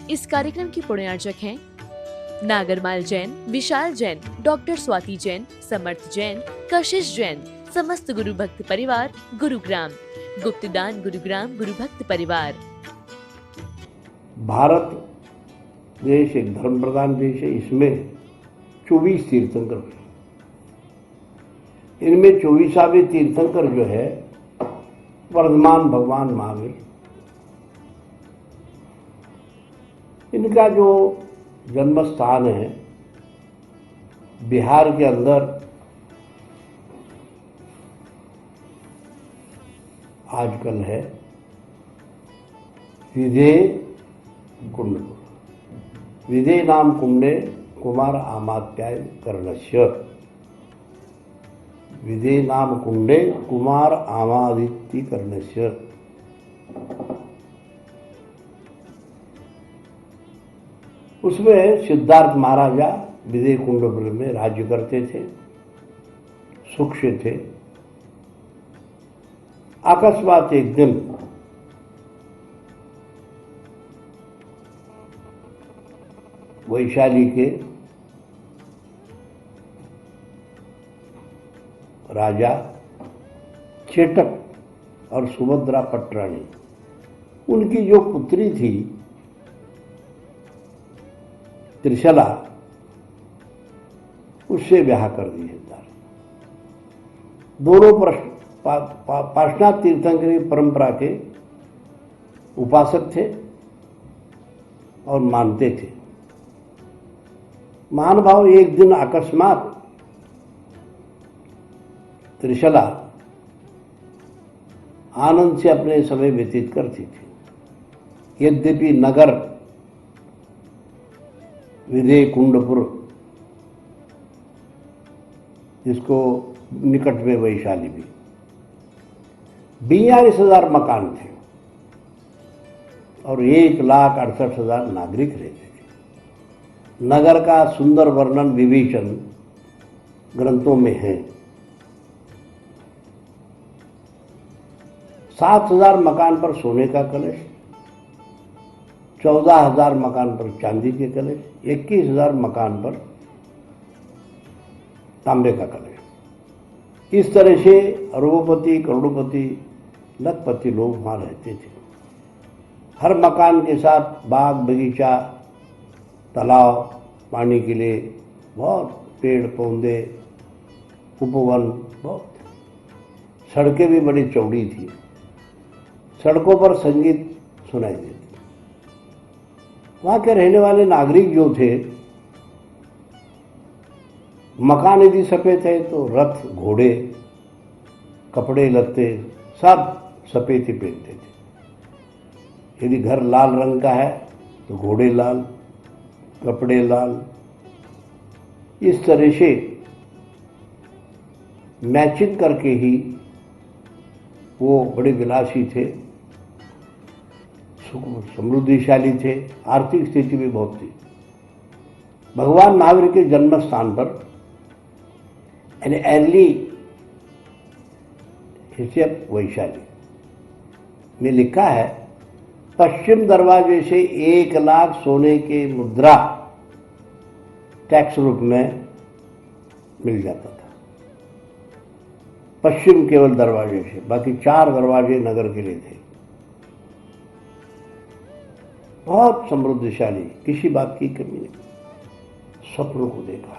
इस कार्यक्रम की पुण्यार्चक हैं नागरमाल जैन, विशाल जैन, डॉक्टर स्वाति जैन, समर्थ जैन, कशिश जैन, समस्त गुरु भक्त परिवार, गुरुग्राम, गुप्तदान गुरुग्राम गुरु भक्त परिवार। भारत देश एक धर्म प्रधान देश है। इसमें 24 तीर्थंकर हुए। इनमें 24वां तीर्थंकर जो है वर्धमान भगवान महावीर। इनका जो जन्म स्थान है बिहार के अंदर आजकल है विधेय कुंडपुर। विधेय नाम कुंडे कुमार आमात्याय कर्णस्य। विधेय नाम कुंडे कुमार आमादित्य कर्णस्य। उसमें सिद्धार्थ महाराजा विधेय कुंडपुर में राज्य करते थे, सुख से थे। अकस्मात एक दिन वैशाली के राजा चेटक और सुभद्रा पटरानी, उनकी जो पुत्री थी त्रिशला, उससे ब्याह कर दिए। दोनों पार्श्वनाथ तीर्थंकरी परंपरा के उपासक थे और मानते थे। महानुभाव एक दिन अकस्मात त्रिशला आनंद से अपने समय व्यतीत करती थी। यद्यपि नगर विधेय कुंडपुर, जिसको निकट में वैशाली भी, 42,000 मकान थे और 1,68,000 नागरिक रहते थे। नगर का सुंदर वर्णन विभीषण ग्रंथों में है। 7,000 मकान पर सोने का कलश, 14,000 मकान पर चांदी के कलश, 21,000 मकान पर तांबे का कलश। इस तरह से अरबोपति, करोड़पति, लखपति लोग वहां रहते थे। हर मकान के साथ बाग बगीचा, तालाब, पानी के लिए बहुत पेड़ पौधे, उपवन बहुत। सड़कें भी बड़ी चौड़ी थी। सड़कों पर संगीत सुनाई देता। वहां के रहने वाले नागरिक जो थे, मकान यदि सफेद है तो रथ, घोड़े, कपड़े लत्ते सब सफेद ही पहनते थे। यदि घर लाल रंग का है तो घोड़े लाल, कपड़े लाल। इस तरह से मैचिंग करके ही वो बड़े विलासी थे, समृद्धिशाली थे, आर्थिक स्थिति भी बहुत थी। भगवान महावीर के जन्म स्थान पर यानी अर्ली हिस्सेप वैशाली में लिखा है, पश्चिम दरवाजे से 1 लाख सोने के मुद्रा टैक्स रूप में मिल जाता था। पश्चिम केवल दरवाजे से, बाकी 4 दरवाजे नगर के लिए थे। बहुत समृद्धशाली, किसी बात की कमी नहीं। स्वप्नों को देखा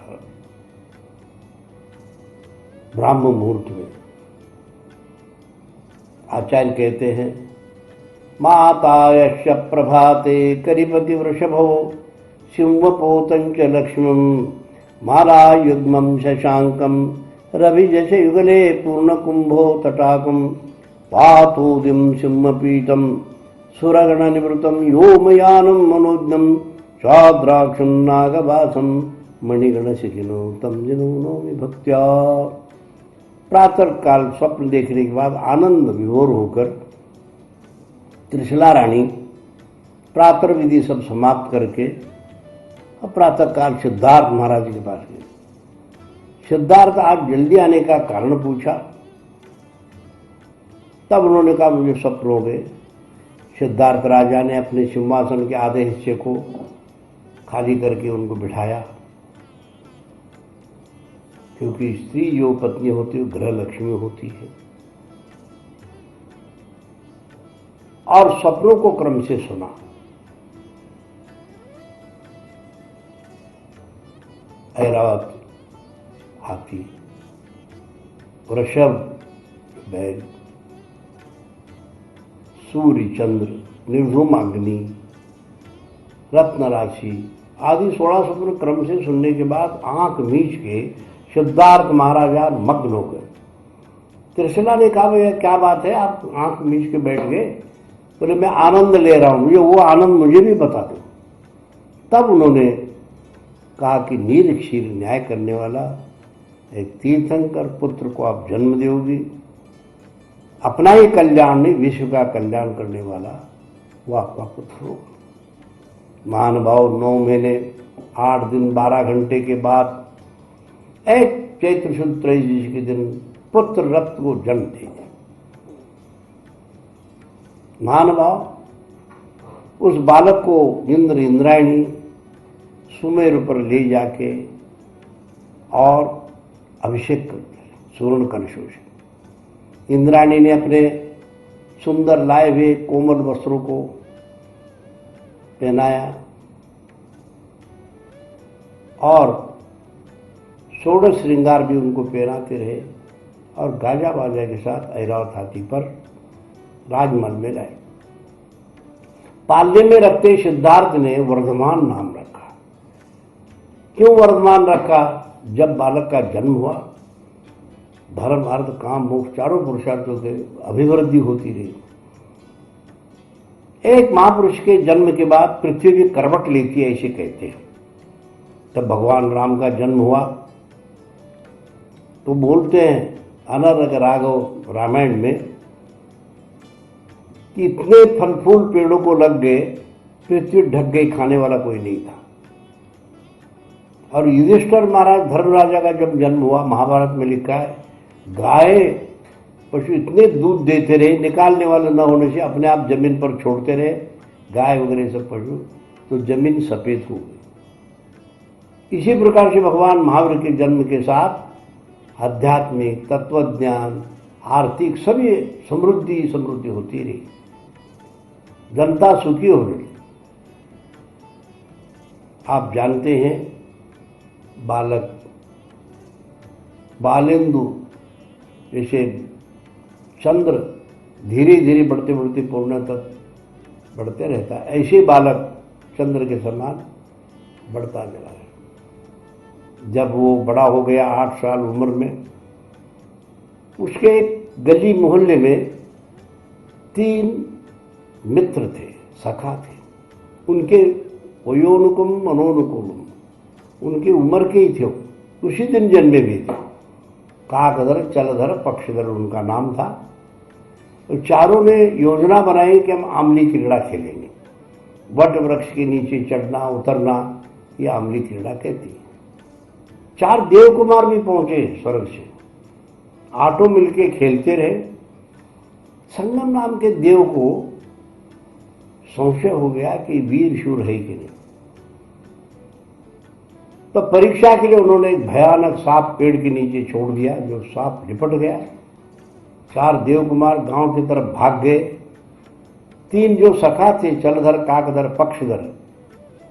ब्राह्म मुहूर्त में। आचार्य कहते हैं, माता यश प्रभाते करिपति वृषभो सिंहपोतंच लक्ष्मण माला युग्मं शशांकम रवि जश युगले पूर्ण कुंभो तटाकम पातोदिम सिंहपीतम सुरगण निवृतम योमयानम मनोज्ञम चाद्राक्षम नागवासम मणिगण शिखिनो तम जिनो नौमि भक्त्या। प्रातः काल स्वप्न देखने के बाद आनंद विभोर होकर त्रिशला रानी प्रातः विधि सब समाप्त करके प्रातः काल सिद्धार्थ महाराज के पास गए। सिद्धार्थ आज जल्दी आने का कारण पूछा। तब उन्होंने कहा मुझे स्वप्न हो गए। सिद्धार्थ राजा ने अपने सिंहासन के आधे हिस्से को खाली करके उनको बिठाया, क्योंकि स्त्री जो पत्नी होती है वो गृह लक्ष्मी होती है। और सपनों को क्रम से सुना। ऐरावत हाथी, वृषभ बैल, सूर्य चंद्र, निर्धूम अग्नि, रत्न राशि आदि 16 सपने क्रम से सुनने के बाद आंख मीच के सिद्धार्थ महाराजा मग्न हो गए। त्रिशला ने कहा, भैया क्या बात है, आप आंख मीच के बैठ गए? बोले मैं आनंद ले रहा हूं, ये वो आनंद मुझे भी बता दो। तब उन्होंने कहा कि नील क्षीर न्याय करने वाला एक तीर्थंकर पुत्र को आप जन्म दोगी, अपना ही कल्याण नहीं विश्व का कल्याण करने वाला वो आपका पुत्र हो। महानुभाव 9 महीने 8 दिन 12 घंटे के बाद एक चैत्र शुद्ध त्रयोदशी के दिन पुत्र रक्त को जन्म देंगे। महानुभाव उस बालक को इंद्र इंद्रायणी सुमेरु पर ले जाके और अभिषेक करते स्वर्ण कलशों से। इंद्रायणी ने अपने सुंदर लाए हुए कोमल वस्त्रों को पहनाया और षोडश श्रृंगार भी उनको पहनाते रहे और गाजा बाजा के साथ ऐरावत हाथी पर राजमहल में लाए। पालने में रखते सिद्धार्थ ने वर्धमान नाम रखा। क्यों वर्धमान रखा? जब बालक का जन्म हुआ धर्म अर्थ काम मोक्ष चारों पुरुषार्थों के अभिवृद्धि होती रही। एक महापुरुष के जन्म के बाद पृथ्वी भी करवट लेती है, ऐसे कहते हैं। तब भगवान राम का जन्म हुआ तो बोलते हैं अनर्ग राघव रामायण में कि इतने फल फूल पेड़ों को लग गए, पृथ्वी ढक गई, खाने वाला कोई नहीं था। और युधिष्ठिर महाराज धर्मराजा का जब जन्म हुआ, महाभारत में लिखा है, गाय पशु इतने दूध देते रहे, निकालने वाले न होने से अपने आप जमीन पर छोड़ते रहे गाय वगैरह सब पशु, तो जमीन सफेद हो गई। इसी प्रकार से भगवान महावीर के जन्म के साथ आध्यात्मिक तत्वज्ञान आर्थिक सभी समृद्धि होती रही, जनता सुखी हो रही। आप जानते हैं बालेंदु जैसे चंद्र धीरे धीरे बढ़ते बढ़ते पूर्ण तक बढ़ते रहता है, ऐसे बालक चंद्र के समान बढ़ता चला है। जब वो बड़ा हो गया 8 साल उम्र में, उसके एक गली मोहल्ले में 3 मित्र थे, सखा थे। उनके वयोनुकुम मनोनुकुम, उनकी उम्र के ही थे, उसी दिन जन्मे भी थे। काकधर चलधर पक्षधर उनका नाम था। तो चारों ने योजना बनाई कि हम आमली क्रीड़ा खेलेंगे। वट वृक्ष के नीचे चढ़ना उतरना, यह आमली क्रीड़ा कहती है। 4 देव कुमार भी पहुंचे स्वर्ग से, 8 मिलके खेलते रहे। संगम नाम के देव को संशय हो गया कि वीर शूर है कि नहीं। तो परीक्षा के लिए उन्होंने एक भयानक सांप पेड़ के नीचे छोड़ दिया, जो सांप लिपट गया। 4 देव कुमार गांव की तरफ भाग गए। 3 जो सखा थे, चलधर काकधर पक्षधर,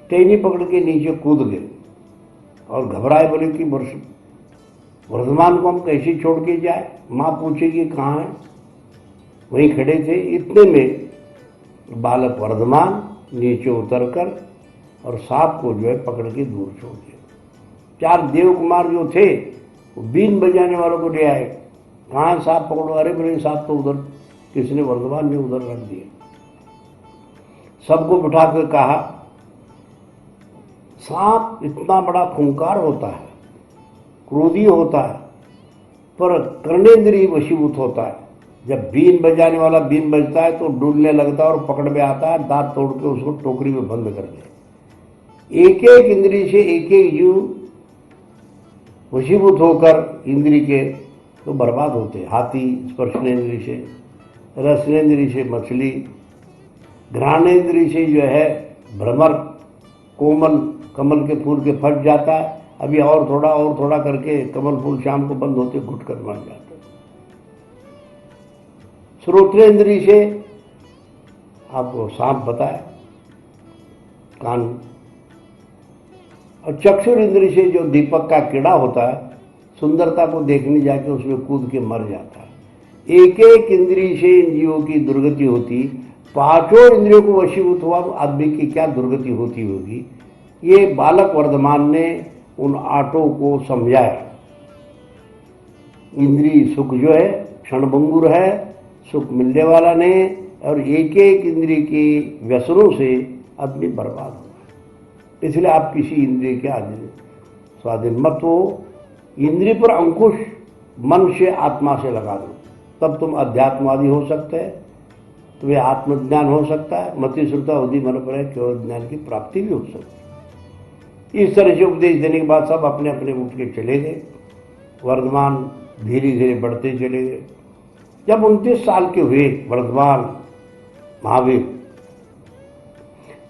टेनी पकड़ के नीचे कूद गए और घबराए, बोले कि वर्धमान को हम कैसे छोड़ के जाए, माँ पूछेगी कहाँ है। वहीं खड़े थे। इतने में बालक वर्धमान नीचे उतरकर और सांप को जो है पकड़ के दूर छोड़ दिया। 4 देव कुमार जो थे वो बीन बजाने वालों को ले आए, कहाँ सांप पकड़ो। अरे बोले सांप तो उधर, किसने? वर्धमान ने उधर रख दिया। सबको बिठाकर कहा, सांप इतना बड़ा खूंखार होता है, क्रोधी होता है, पर कर्णेंद्रिय वशीभूत होता है। जब बीन बजाने वाला बीन बजता है तो डूलने लगता है और पकड़ में आता है, दांत तोड़ के उसको टोकरी में बंद कर दे। एक एक इंद्रिय से एक एक जीव वशीभूत होकर इंद्रिय के तो बर्बाद होते। हाथी स्पर्शनेंद्रिय से, रसनेंद्रिय से मछली, घ्राणेन्द्रिय से जो है भ्रमर कोमल कमल के फूल के फट जाता है, अभी और थोड़ा करके कमल फूल शाम को बंद होते घुट कर मर जाता है। श्रोत्रेंद्रिय से आपको सांप बताया, कान। और चक्षुर इंद्रिय से जो दीपक का कीड़ा होता है, सुंदरता को देखने जाके उसमें कूद के मर जाता है। एक एक इंद्रिय से इन जीवों की दुर्गति होती, पांचों इंद्रियों को वशीभूत हुआ आदमी की क्या दुर्गति होती होगी। ये बालक वर्धमान ने उन आठों को समझाया। इंद्रिय सुख जो है क्षणभंगुर है, सुख मिलने वाला नहीं, और एक एक इंद्रिय के व्यसनों से आदमी बर्बाद होगा। इसलिए आप किसी इंद्रिय के अधीन स्वाधीन मत हो। इंद्रिय पर अंकुश मन से आत्मा से लगा दो, तब तुम अध्यात्मवादी हो सकते हैं, तुम्हें आत्मज्ञान हो सकता है, मति श्रुता उदी मन पर है, केवल ज्ञान की प्राप्ति भी हो सकती है। इस तरह से उपदेश देने के बाद सब अपने अपने उठ के चले गए। वर्धमान धीरे धीरे बढ़ते चले गए। जब 29 साल के हुए, वर्धमान महावीर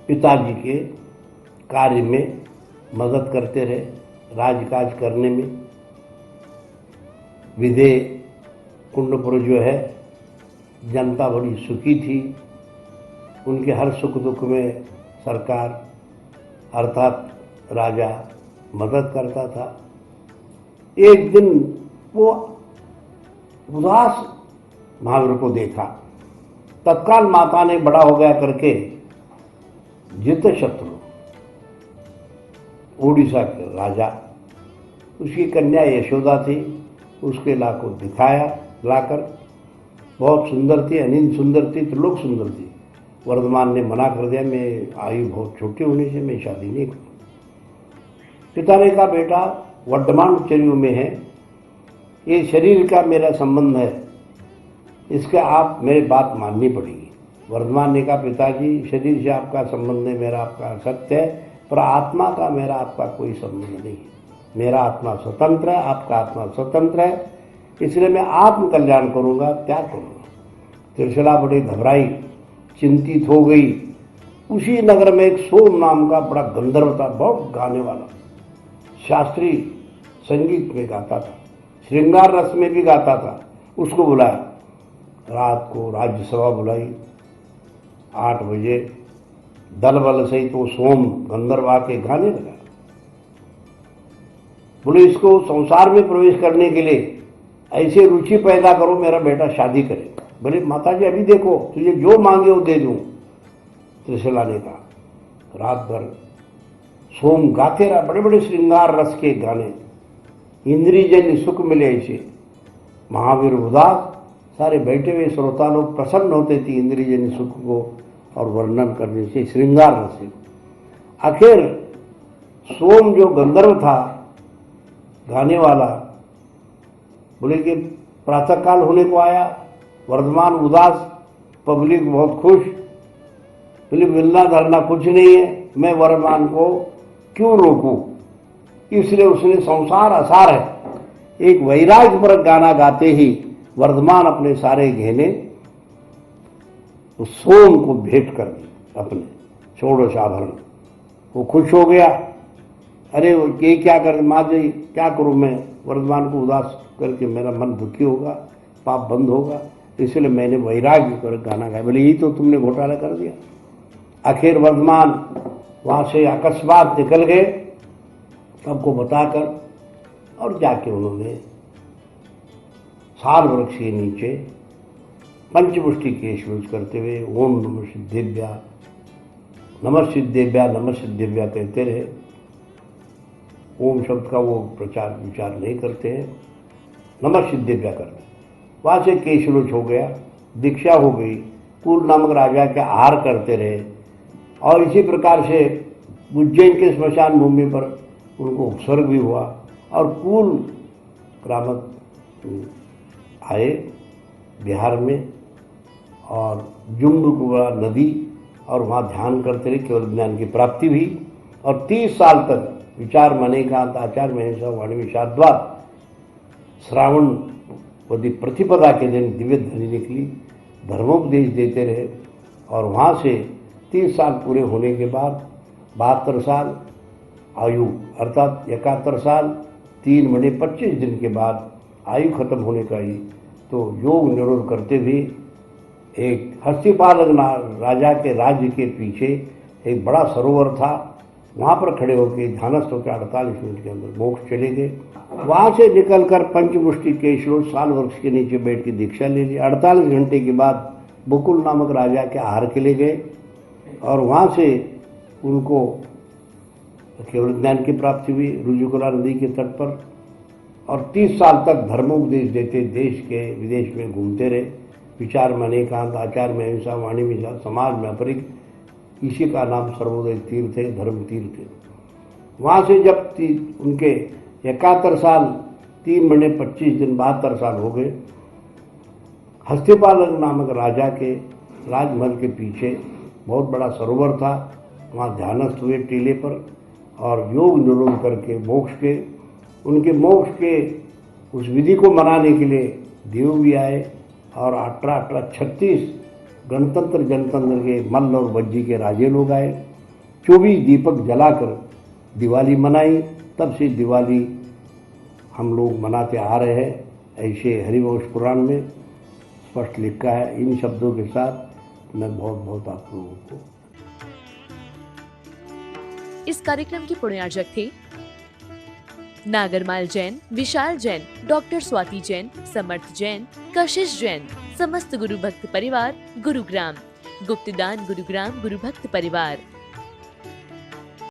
पिताजी के कार्य में मदद करते रहे, राजकाज करने में। विदेह कुंडपुर जो है जनता बड़ी सुखी थी, उनके हर सुख दुख में सरकार अर्थात राजा मदद करता था। एक दिन वो उदास महावीर को देखा, तत्काल माता ने बड़ा हो गया करके जित शत्रु उड़ीसा के राजा, उसकी कन्या यशोदा थी, उसके लाको दिखाया लाकर। बहुत सुंदर थी, अनिंद सुंदर थी, त्रिलोक सुंदर थी। वर्धमान ने मना कर दिया, मैं आयु बहुत छोटी होने से मैं शादी नहीं करूँ। पिता ने कहा, बेटा वर्धमान शरीर में है, ये शरीर का मेरा संबंध है, इसका आप मेरी बात माननी पड़ेगी। वर्धमान ने कहा, पिताजी शरीर से आपका संबंध है, मेरा आपका सत्य है, पर आत्मा का मेरा आपका कोई संबंध नहीं है। मेरा आत्मा स्वतंत्र है, आपका आत्मा स्वतंत्र है, इसलिए मैं आत्म कल्याण करूंगा, त्याग करूंगा। त्रिशला बड़ी घबराई, चिंतित हो गई। उसी नगर में एक सोम नाम का बड़ा गंधर्व था, बहुत गाने वाला, शास्त्रीय संगीत में गाता था, श्रृंगार रस में भी गाता था। उसको बुलाया, रात को राज्यसभा बुलाई, 8 बजे दल बल सहित तो सोम गंधर्व आके गाने लगा। बोले, इसको संसार में प्रवेश करने के लिए ऐसे रुचि पैदा करो, मेरा बेटा शादी करे। बोले, माताजी अभी देखो, तुझे जो मांगे वो दे दूं। त्रिशला ने कहा, रात भर सोम गाते रहा, बड़े बड़े श्रृंगार रस के गाने, इंद्रियजन्य सुख मिले ऐसे। महावीर उदास, सारे बैठे हुए श्रोता लोग प्रसन्न होते थे इंद्रियजन्य सुख को और वर्णन करने से, श्रृंगार रस से। आखिर सोम जो गंधर्व था गाने वाला, बोले कि प्रातःकाल होने को आया, वर्धमान उदास, पब्लिक बहुत खुश। बोले, मिलना धरना कुछ नहीं है, मैं वर्धमान को क्यों रोकूं। इसलिए उसने संसार असार है एक वैराग्य पर गाना गाते ही वर्धमान अपने सारे गहने उस सोम को भेंट कर दिए, अपने षोडश आभरण। वो खुश हो गया। अरे ये क्या कर, माँ जी क्या करूं मैं, वर्धमान को उदास करके मेरा मन दुखी होगा, पाप बंद होगा, इसलिए मैंने वैराग्य कर गाना गाया। बोले, यही तो तुमने घोटाला कर दिया। आखिर वर्धमान वहां से अकस्मात निकल गए सबको बताकर, और जाके उन्होंने साल वृक्ष के नीचे पंचमुष्टि केश यूज करते हुए ओम नमः सिद्धेभ्या नमः सिद्धेभ्या नमः सिद्धेभ्या कहते रहे। ओम शब्द का वो प्रचार विचार नहीं करते हैं, नमः सिद्धेभ्या करते। वहाँ से केशलोच हो गया, दीक्षा हो गई, कुल नामक राजा के आहार करते रहे। और इसी प्रकार से उज्जैन के स्मशान भूमि पर उनको उपसर्ग भी हुआ। और कुल क्रामक आए बिहार में और जुम्बुकुआ नदी, और वहाँ ध्यान करते रहे, केवल ज्ञान की प्राप्ति हुई। और 30 साल तक विचार मणिकांत आचार्य महेश वाणी विषाद्वाद श्रावण वदी प्रतिपदा के दिन दिव्य ध्वनि निकली, धर्मोपदेश देते रहे। और वहाँ से 30 साल पूरे होने के बाद 72 साल आयु अर्थात 71 साल 3 महीने 25 दिन के बाद आयु खत्म होने का ही तो योग निरोध करते हुए एक हस्तिपालक राजा के राज्य के पीछे एक बड़ा सरोवर था, वहाँ पर खड़े होकर ध्यानस्थ होकर 48 मिनट के अंदर मोक्ष चले गए। वहाँ से निकलकर पंचमुष्टि केशलों साल वृक्ष के नीचे बैठ के दीक्षा ले ली। 48 घंटे के बाद बकुल नामक राजा के आहार के लिए गए और वहाँ से उनको केवल ज्ञान की प्राप्ति हुई रुजुकुला नदी के तट पर और 30 साल तक धर्मोपदेश देते देश के विदेश में घूमते रहे। विचार में अनेकांत, आचार में अहिंसा, वाणी में समाज में अपरिक, इसी का नाम सर्वोदय तीर्थ है, धर्म तीर्थ है। वहाँ से जब उनके 71 साल 3 महीने 25 दिन 72 साल हो गए, हस्तिपालक नामक राजा के राजमहल के पीछे बहुत बड़ा सरोवर था, वहाँ ध्यानस्थ हुए टीले पर और योग निरोध करके मोक्ष के उनके मोक्ष के उस विधि को मनाने के लिए देव भी आए और 36 गणतंत्र जनतंत्र के मल्ल और बज्जी के राजे लोग आए। 24 दीपक जलाकर दिवाली मनाई। तब से दिवाली हम लोग मनाते आ रहे हैं, ऐसे हरिवंश पुराण में स्पष्ट लिखा है। इन शब्दों के साथ मैं बहुत बहुत आप लोगों को। इस कार्यक्रम के पुण्यार्जक थे नागरमाल जैन, विशाल जैन, डॉक्टर स्वाति जैन, समर्थ जैन, कशिश जैन, समस्त गुरु भक्त परिवार, गुरुग्राम, गुप्तदान गुरुग्राम गुरु भक्त परिवार।